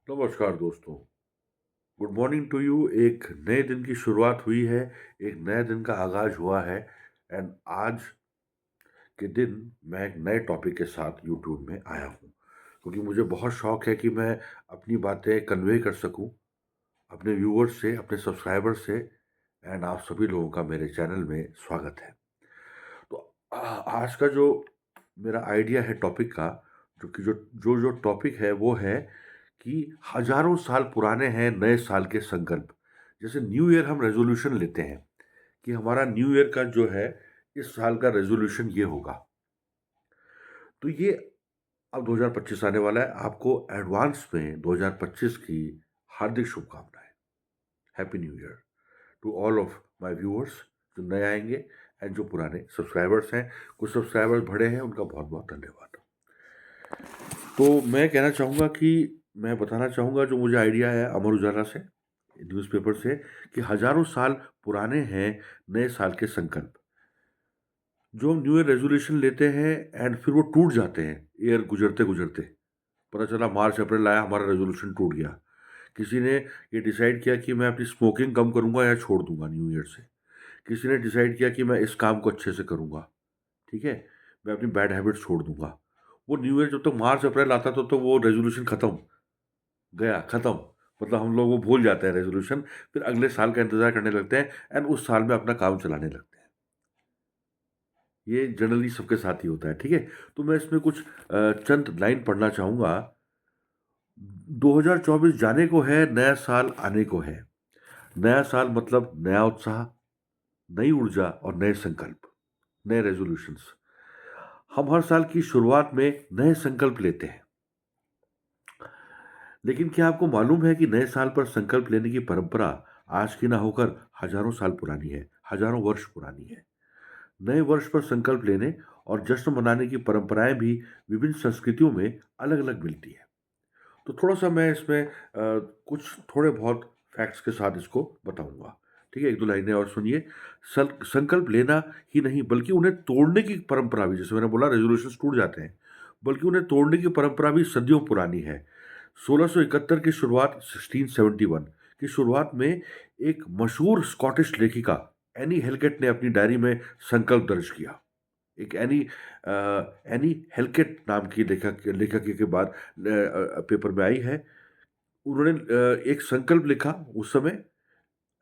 नमस्कार दोस्तों। Good morning to you. एक नए दिन की शुरुआत हुई है, एक नए दिन का आगाज हुआ है। एंड आज के दिन मैं एक नए टॉपिक के साथ यूट्यूब में आया हूँ, क्योंकि मुझे बहुत शौक है कि मैं अपनी बातें कन्वे कर सकूँ अपने व्यूअर्स से, अपने सब्सक्राइबर्स से। एंड आप सभी लोगों का मेरे चैनल में स्वागत है। तो आज का जो मेरा आइडिया है टॉपिक का, जो कि जो जो जो टॉपिक है वो है कि हजारों साल पुराने हैं नए साल के संकल्प। जैसे न्यू ईयर हम रेजोल्यूशन लेते हैं कि हमारा न्यू ईयर का जो है इस साल का रेजोल्यूशन ये होगा। तो ये अब 2025 आने वाला है। आपको एडवांस में 2025 की हार्दिक शुभकामनाएं। Happy new year to all of my viewers जो नए आएंगे एंड जो पुराने सब्सक्राइबर्स हैं। कुछ सब्सक्राइबर्स बढ़े हैं, उनका बहुत बहुत धन्यवाद। तो मैं कहना चाहूँगा कि मैं बताना चाहूँगा जो मुझे आइडिया है अमर उजाला से, न्यूज़पेपर से, कि हज़ारों साल पुराने हैं नए साल के संकल्प। जो हम न्यू ईयर रेज़ोल्यूशन लेते हैं एंड फिर वो टूट जाते हैं ईयर गुज़रते-गुज़रते। पता चला मार्च अप्रैल आया, हमारा रेज़ोल्यूशन टूट गया। किसी ने ये डिसाइड किया कि मैं अपनी स्मोकिंग कम करूँगा या छोड़ दूँगा न्यू ईयर से। किसी ने डिसाइड किया कि मैं इस काम को अच्छे से करूँगा, ठीक है? मैं अपनी बैड हैबिट्स छोड़ दूँगा। वो न्यू ईयर जब तक मार्च अप्रैल आता था तो वो रेज़ोल्यूशन खत्म, गया, खत्म। मतलब हम लोग वो भूल जाते हैं रेज़ोल्यूशन, फिर अगले साल का इंतज़ार करने लगते हैं एंड उस साल में अपना काम चलाने लगते हैं। ये जनरली सबके साथ ही होता है, ठीक है? तो मैं इसमें कुछ चंद लाइन पढ़ना चाहूँगा। 2024 जाने को है, नया साल आने को है। नया साल मतलब नया उत्साह, नई ऊर्जा और नए संकल्प, नए रेज़ोल्यूशंस। हम हर साल की शुरुआत में नए संकल्प लेते हैं। लेकिन क्या आपको मालूम है कि नए साल पर संकल्प लेने की परंपरा आज की ना होकर हजारों साल पुरानी है, हजारों वर्ष पुरानी है। नए वर्ष पर संकल्प लेने और जश्न मनाने की परंपराएं भी विभिन्न संस्कृतियों में अलग-अलग मिलती है। तो थोड़ा-सा मैं इसमें कुछ थोड़े बहुत फैक्ट्स के साथ इसको बताऊँगा। ठीक है? 1-2 लाइनें और सुनिए। संकल्प लेना ही नहीं बल्कि उन्हें तोड़ने की परंपरा भी, जैसे मैंने बोला रेज़ोल्यूशंस टूट जाते हैं, बल्कि उन्हें तोड़ने की परंपरा भी सदियों पुरानी है। 1671 की शुरुआत 1671 की शुरुआत में एक मशहूर स्कॉटिश लेखिका एनी हेलगेट ने अपनी डायरी में संकल्प दर्ज किया। एक एनी हेलगेट नाम की लेखक के बाद पेपर में आई है। उन्होंने एक संकल्प लिखा उस समय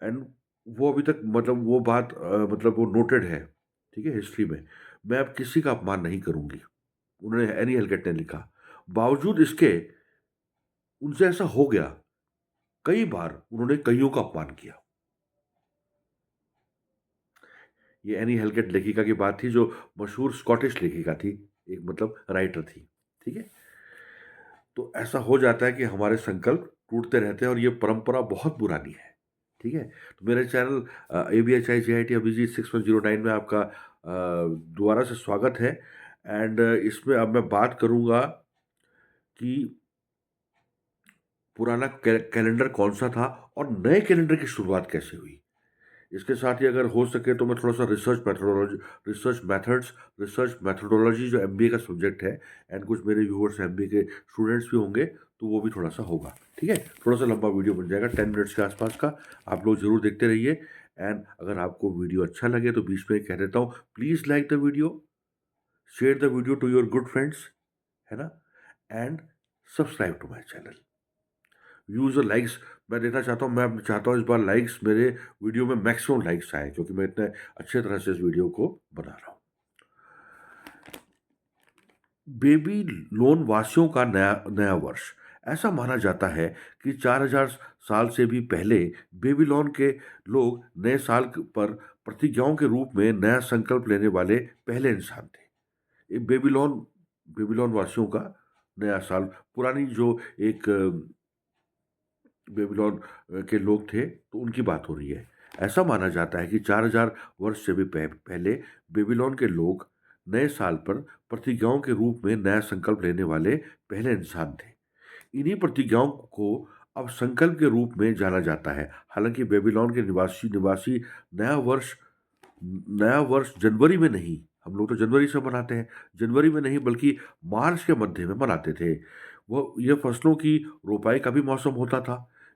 एंड वो अभी तक, मतलब वो बात मतलब वो नोटेड है, ठीक है, हिस्ट्री में। मैं अब किसी का अपमान नहीं करूँगी, उन्होंने एनी हेलगेट ने लिखा। बावजूद इसके उनसे ऐसा हो गया, कई बार उन्होंने कइयों का अपमान किया। ये एनी हेलगेट लेखिका की बात थी, जो मशहूर स्कॉटिश लेखिका थी, एक मतलब राइटर थी, ठीक है? तो ऐसा हो जाता है कि हमारे संकल्प टूटते रहते हैं और ये परंपरा बहुत पुरानी है, ठीक है? तो मेरे चैनल ABHI JIT अभिजीत 6109 में आपका दोबारा से स्वागत है। एंड इसमें अब मैं बात करूँगा कि पुराना कैलेंडर कौन-सा था और नए कैलेंडर की शुरुआत कैसे हुई? इसके साथ ही अगर हो सके तो मैं थोड़ा-सा रिसर्च मेथोडोलॉजी जो MBA का सब्जेक्ट है, एंड कुछ मेरे व्यूअर्स MBA के स्टूडेंट्स भी होंगे, तो वो भी थोड़ा-सा होगा, ठीक है? थोड़ा-सा लंबा वीडियो बन जाएगा, 10 मिनट्स के आसपास का। आप लोग ज़रूर देखते रहिए। एंड अगर आपको वीडियो अच्छा लगे तो बीच में कह देता हूँ, please like the video, share the video to your good friends, है ना? And subscribe to my channel. Views और लाइक्स मैं देना चाहता हूँ। मैं चाहता हूँ इस बार लाइक्स, मेरे वीडियो में मैक्सिमम लाइक्स आएँ, क्योंकि मैं इतने अच्छे तरह से इस वीडियो को बना रहा हूँ। बेबी लोन वासियों का नया नया वर्ष। ऐसा माना जाता है कि 4000 साल से भी पहले बेबीलोन के लोग नए साल पर प्रतिज्ञाओं के रूप में नया संकल्प लेने वाले पहले इंसान थे। ये बेबीलोन बेबीलोन वासियों का नया साल, पुरानी जो एक बेबीलोन के लोग थे, तो उनकी बात हो रही है। ऐसा माना जाता है कि 4000 वर्ष से भी पहले बेबीलोन के लोग नए साल पर प्रतिज्ञाओं के रूप में नया संकल्प लेने वाले पहले इंसान थे। इन्हीं प्रतिज्ञाओं को अब संकल्प के रूप में जाना जाता है। हालांकि बेबीलोन के निवासी निवासी नया वर्ष नया वर्ष जनवरी में नहीं, हम लोग तो जनवरी से मनाते हैं, जनवरी में नहीं बल्कि मार्च के मध्य में मनाते थे। वह यह फसलों की रोपाई का भी मौसम होता था।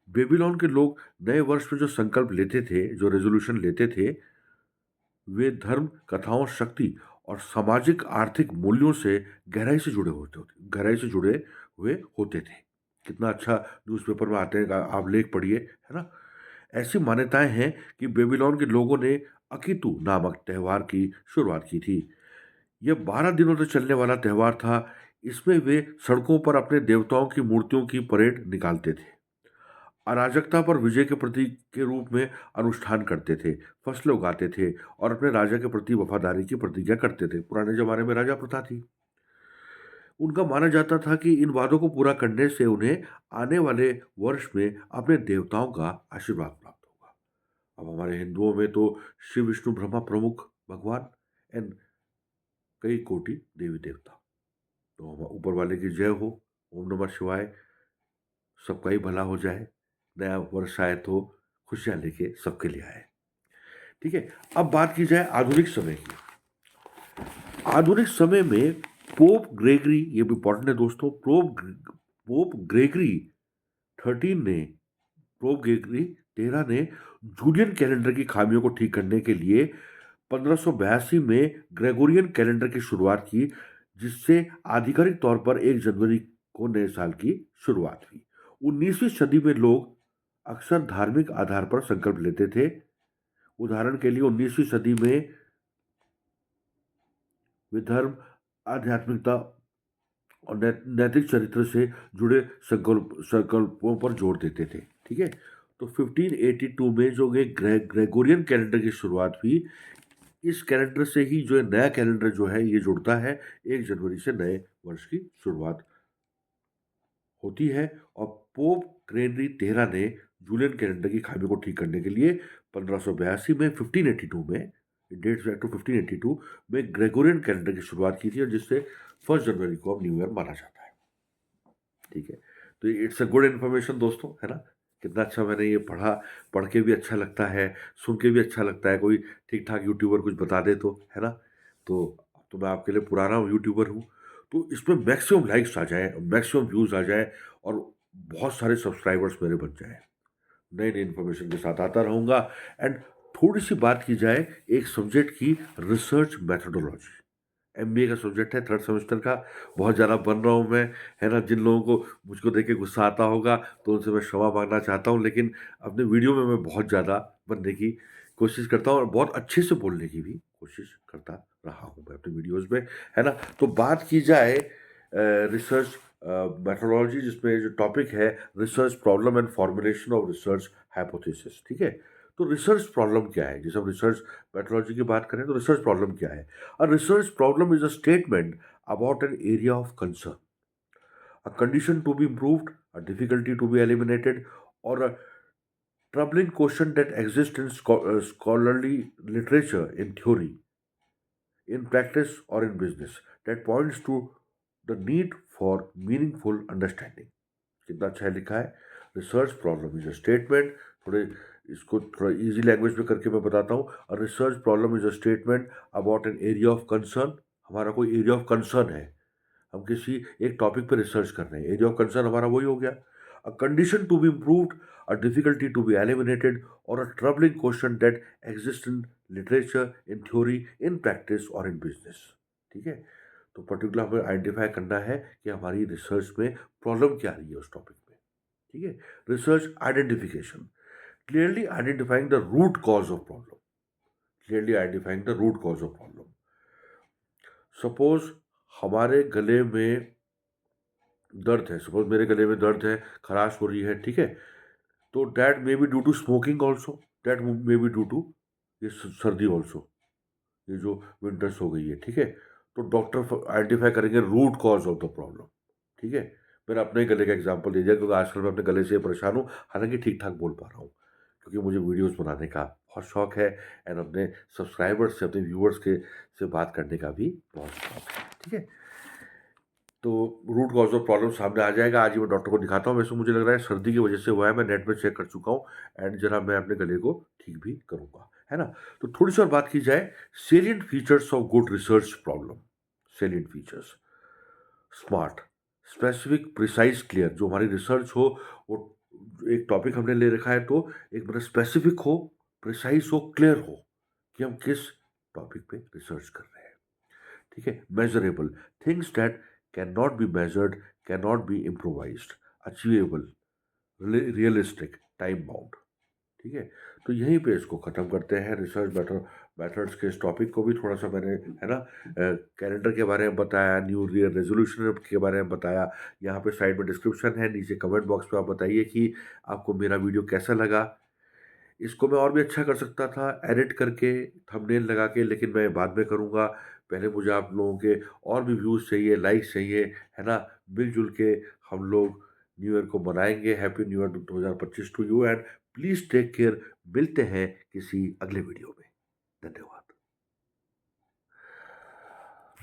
बेबीलोन के लोग नए वर्ष में जो संकल्प लेते थे, जो रेज़ोल्यूशन लेते थे, वे धर्म, कथाओं, शक्ति और सामाजिक आर्थिक मूल्यों से गहराई से जुड़े हुए होते थे। कितना अच्छा न्यूज़पेपर में आते हैं, आप लेख पढ़िए, है ना? ऐसी मान्यताएं हैं कि बेबीलोन के लोगों ने अकीतू नामक त्योहार की शुरुआत की थी। यह 12 दिनों तक चलने वाला त्योहार था। इसमें वे सड़कों पर अपने देवताओं की मूर्तियों की परेड निकालते थे। अराजकता पर विजय के प्रतीक के रूप में अनुष्ठान करते थे, फसलें उगाते थे और अपने राजा के प्रति वफादारी की प्रतिज्ञा करते थे। पुराने जमाने में राजा प्रथा थी। उनका माना जाता था कि इन वादों को पूरा करने से उन्हें आने वाले वर्ष में अपने देवताओं का आशीर्वाद प्राप्त होगा। अब हमारे हिंदुओं में तो शिव, विष्णु, ब्रह्मा प्रमुख भगवान एंड कई कोटि देवी देवता। तो ऊपर वाले की जय हो। ओम नमः शिवाय। सबका ही भला हो जाए। नया वर्ष आए तो खुशियां लेके सबके लिए आए। ठीक है। अब बात की जाए आधुनिक समय की। आधुनिक समय में पोप ग्रेगरी, ये भी इंपॉर्टेंट है दोस्तों, पोप ग्रेगरी 13 ने पोप ग्रेगरी 13 ने जूलियन कैलेंडर की खामियों को ठीक करने के लिए 1582 में ग्रेगोरियन कैलेंडर की शुरुआत की, जिससे आधिकारिक तौर पर 1 जनवरी को नए साल की शुरुआत हुई। 19वीं सदी में लोग अक्सर धार्मिक आधार पर संकल्प लेते थे। उदाहरण के लिए 19वीं सदी में वे धर्म, आध्यात्मिकता और नैतिक चरित्र से जुड़े संकल्पों पर जोर देते थे। ठीक है। तो 1582 में जो ये ग्रेगोरियन कैलेंडर की शुरुआत हुई, इस कैलेंडर से ही जो नया कैलेंडर जो है ये जुड़ता है। 1 जनवरी से नए वर्ष की शुरुआत होती है। और पोप ग्रेगरी 13 ने जूलियन कैलेंडर की खामियों को ठीक करने के लिए 1582 में 1582 में डेट्स बैक टू 1582 में ग्रेगोरियन कैलेंडर की शुरुआत की थी, और जिससे 1 जनवरी को अब न्यू ईयर माना जाता है। ठीक है। तो इट्स अ गुड इन्फॉर्मेशन दोस्तों, है ना? कितना अच्छा मैंने ये पढ़ा, पढ़ के भी अच्छा लगता है, सुन के भी अच्छा लगता है। कोई ठीक ठाक यूट्यूबर कुछ बता दे तो, है ना? तो मैं आपके लिए पुराना यूट्यूबर हूँ। तो इसमें मैक्सिमम लाइक्स आ जाए, मैक्सिमम व्यूज़ आ जाए और बहुत सारे सब्सक्राइबर्स मेरे बन जाएँ। नई नई इन्फॉर्मेशन के साथ आता रहूँगा। एंड थोड़ी सी बात की जाए एक सब्जेक्ट की, रिसर्च मैथडोलॉजी। एमबीए का सब्जेक्ट है, 3rd सेमेस्टर का। बहुत ज़्यादा बन रहा हूँ मैं, है ना? जिन लोगों को मुझको देख के गुस्सा आता होगा तो उनसे मैं क्षमा मांगना चाहता हूँ, लेकिन अपने वीडियो में मैं बहुत ज़्यादा बनने की कोशिश करता हूँ और बहुत अच्छे से बोलने की भी कोशिश करता रहा हूँ मैं अपने वीडियोज़ में, है ना? तो बात की जाए रिसर्च मेथोडोलॉजी, जिसमें जो टॉपिक है research problem and formulation of research hypothesis. ठीक है। तो रिसर्च प्रॉब्लम क्या है? जैसे हम रिसर्च मेथोडोलॉजी की बात करें तो रिसर्च प्रॉब्लम क्या है? A research problem is a statement about an area of concern, a condition to be improved, a difficulty to be eliminated, or a troubling question that exists in scholarly literature, in theory, in practice, or in business, that points to the need for meaningful understanding. कितना अच्छा लिखा है। Research problem is a statement, थोड़े इसको थोड़ा easy language में करके मैं बताता हूँ। Research problem is a statement about an area of concern. हमारा कोई एरिया ऑफ कंसर्न है, हम किसी एक टॉपिक पर रिसर्च कर रहे हैं, एरिया ऑफ कंसर्न हमारा वही हो गया। A condition to be improved, a difficulty to be eliminated, और a troubling question that exist in literature, in theory, in practice और इन बिजनेस। ठीक है। तो पर्टिकुलर हमें आइडेंटिफाई करना है कि हमारी रिसर्च में प्रॉब्लम क्या आ रही है उस टॉपिक में। ठीक है। Research identification, clearly identifying the root cause of problem. Clearly identifying the root cause of problem. Suppose हमारे गले में दर्द है, सपोज मेरे गले में दर्द है, खराश हो रही है। ठीक है। तो that may be due to smoking also, that may be due to ये सर्दी ऑल्सो, ये जो विंटर्स हो गई है। ठीक है। तो डॉक्टर आइडेंटिफाई करेंगे root cause of the problem. ठीक है। मैंने अपने गले का एग्जांपल दे दिया, क्योंकि आजकल मैं अपने गले से परेशान हूँ, हालांकि ठीक ठाक बोल पा रहा हूँ, क्योंकि मुझे वीडियोस बनाने का बहुत शौक है एंड अपने सब्सक्राइबर्स से, अपने व्यूअर्स के से बात करने का भी बहुत शौक है। ठीक है। तो रूट कॉज ऑफ प्रॉब्लम सामने आ जाएगा। आज ही मैं डॉक्टर को दिखाता हूँ। वैसे मुझे लग रहा है सर्दी की वजह से हुआ है, मैं नेट में चेक कर चुका हूँ एंड जरा मैं अपने गले को ठीक भी करूँगा, है ना? तो थोड़ी सी और बात की जाए salient features of good research problem. Salient features, smart, specific, precise, clear. जो हमारी रिसर्च हो, वो एक टॉपिक हमने ले रखा है तो एक मतलब स्पेसिफिक हो, प्रिसाइज हो, क्लियर हो कि हम किस टॉपिक पे रिसर्च कर रहे हैं। ठीक है। Measurable, things that can not be measured, can not be improvised, achievable, realistic, time bound. ठीक है। तो यहीं पे इसको ख़त्म करते हैं, रिसर्च मेथड्स के इस टॉपिक को भी थोड़ा सा मैंने, है ना, कैलेंडर के बारे में बताया, न्यू ईयर रेजोल्यूशन के बारे में बताया। यहाँ पे साइड में डिस्क्रिप्शन है, नीचे कमेंट बॉक्स पे आप बताइए कि आपको मेरा वीडियो कैसा लगा। इसको मैं और भी अच्छा कर सकता था एडिट करके, थंबनेल लगा के, लेकिन मैं बाद में करूँगा। पहले मुझे आप लोगों के और भी व्यूज़ चाहिए, लाइक्स चाहिए, है ना? मिल-जुल के हम लोग न्यू ईयर को मनाएँगे। Happy new year 2025 to you and please take care. मिलते हैं किसी अगले वीडियो में। धन्यवाद।